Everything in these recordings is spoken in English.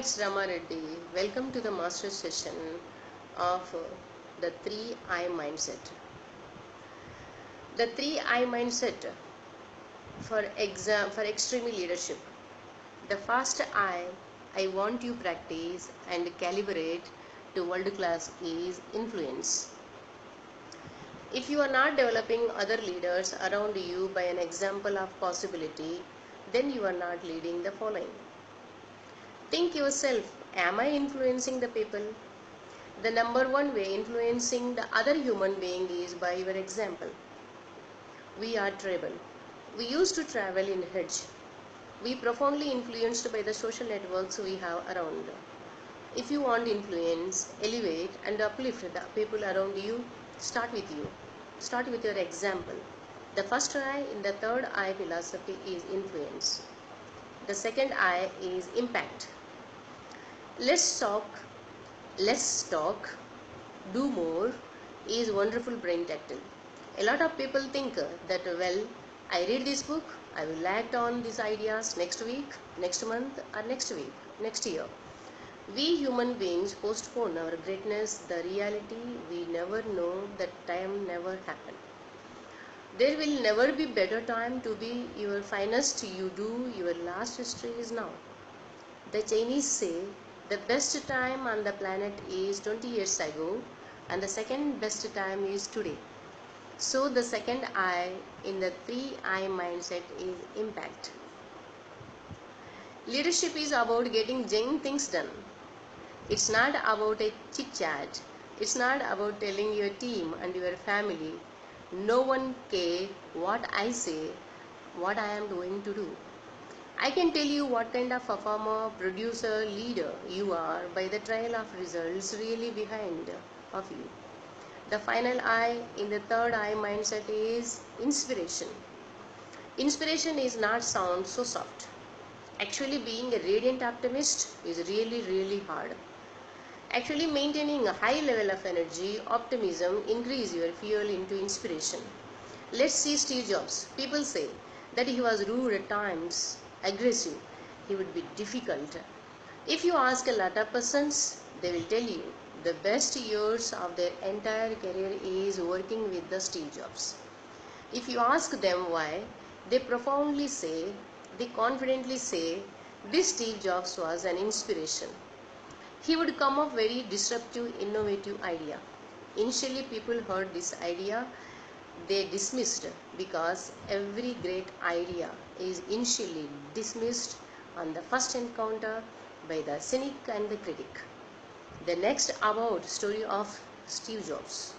it's Rama Reddy. Welcome to the master session of the 3I mindset. The 3I mindset for extreme leadership. The first I want you practice and calibrate to world class is influence. If you are not developing other leaders around you by an example of possibility, then you are not leading the following. Think yourself, am I influencing the people? The number one way influencing the other human being is by your example. We are tribal. We used to travel in hedge. We profoundly influenced by the social networks we have around. If you want influence, elevate and uplift the people around you, start with you. Start with your example. The first I in the third I philosophy is influence. The second I is impact. Let's talk, do more is wonderful brain tactile. A lot of people think that, well, I read this book, I will act on these ideas next week, next month or next week, next year. We human beings postpone our greatness, the reality we never know that time never happened. There will never be better time to be your finest you do, your last history is now. The Chinese say the best time on the planet is 20 years ago and the second best time is today. So the second I in the 3I mindset is impact. Leadership is about getting genuine things done. It's not about a chit chat. It's not about telling your team and your family, no one cares what I say, what I am going to do. I can tell you what kind of performer, producer, leader you are by the trail of results really behind of you. The final I in the third I mindset is inspiration. Inspiration is not sound so soft. Actually being a radiant optimist is really hard. Actually maintaining a high level of energy, optimism, increase your fuel into inspiration. Let's see Steve Jobs. People say that he was rude at times, aggressive, he would be difficult. If you ask a lot of persons, they will tell you the best years of their entire career is working with the Steve Jobs. If you ask them why, they profoundly say, they confidently say, this Steve Jobs was an inspiration. He would come up very disruptive, innovative idea. Initially people heard this idea, they dismissed because every great idea is initially dismissed on the first encounter by the cynic and the critic. The next about story of Steve Jobs.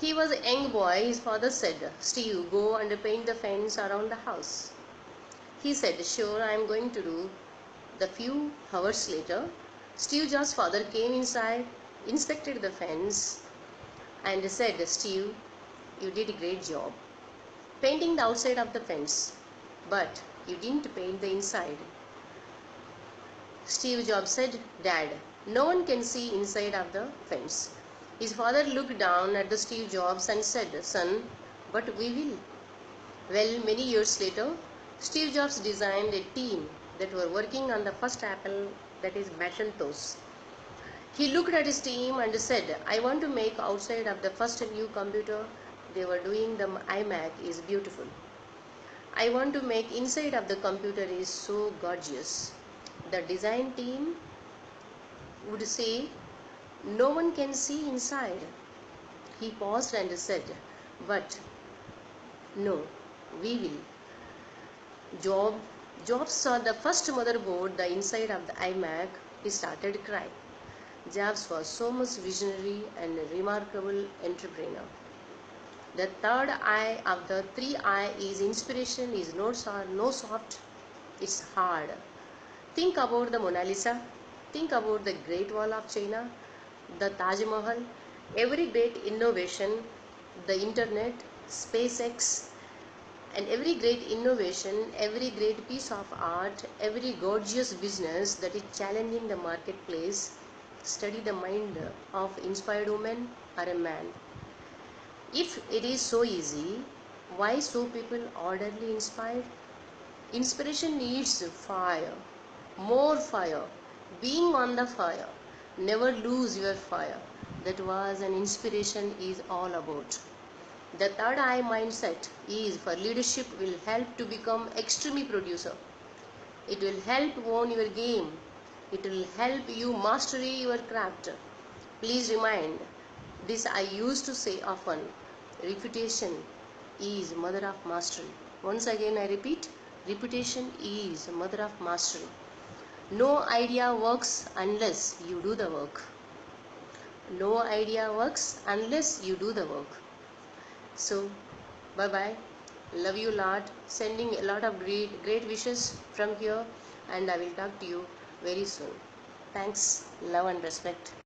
He was a young boy. His father said, Steve, go and paint the fence around the house. He said, sure, I am going to do. The few hours later, Steve Jobs' father came inside, inspected the fence and said, Steve, you did a great job painting the outside of the fence, but you didn't paint the inside. Steve Jobs said, Dad, no one can see inside of the fence. His father looked down at the Steve Jobs and said, son, but we will. Well, many years later, Steve Jobs designed a team that were working on the first Apple, that is Macintosh. He looked at his team and said, I want to make outside of the first new computer they were doing, the iMac is beautiful. I want to make inside of the computer is so gorgeous. The design team would say, no one can see inside. He paused and said, but no, we will. Jobs saw the first motherboard, the inside of the iMac. He started crying. Jobs was so much visionary and a remarkable entrepreneur. The third I of the 3I is inspiration is no soft, it's hard. Think about the Mona Lisa. Think about the Great Wall of China, the Taj Mahal, every great innovation, the internet, SpaceX, and every great innovation, every great piece of art, every gorgeous business that is challenging the marketplace. Study the mind of inspired woman or a man. If it is so easy, why so people orderly inspired? Inspiration needs fire, more fire. being on the fire. Never lose your fire. That was an inspiration is all about. The third eye mindset is for leadership will help to become extremely producer. It will help own your game. It will help you master your craft. Please remind this I used to say often. Reputation is mother of mastery. Once again I repeat, reputation is mother of mastery. No idea works unless you do the work. No idea works unless you do the work. So, bye bye. Love you a lot. Sending a lot of great wishes from here, and I will talk to you very soon. Thanks, love and respect.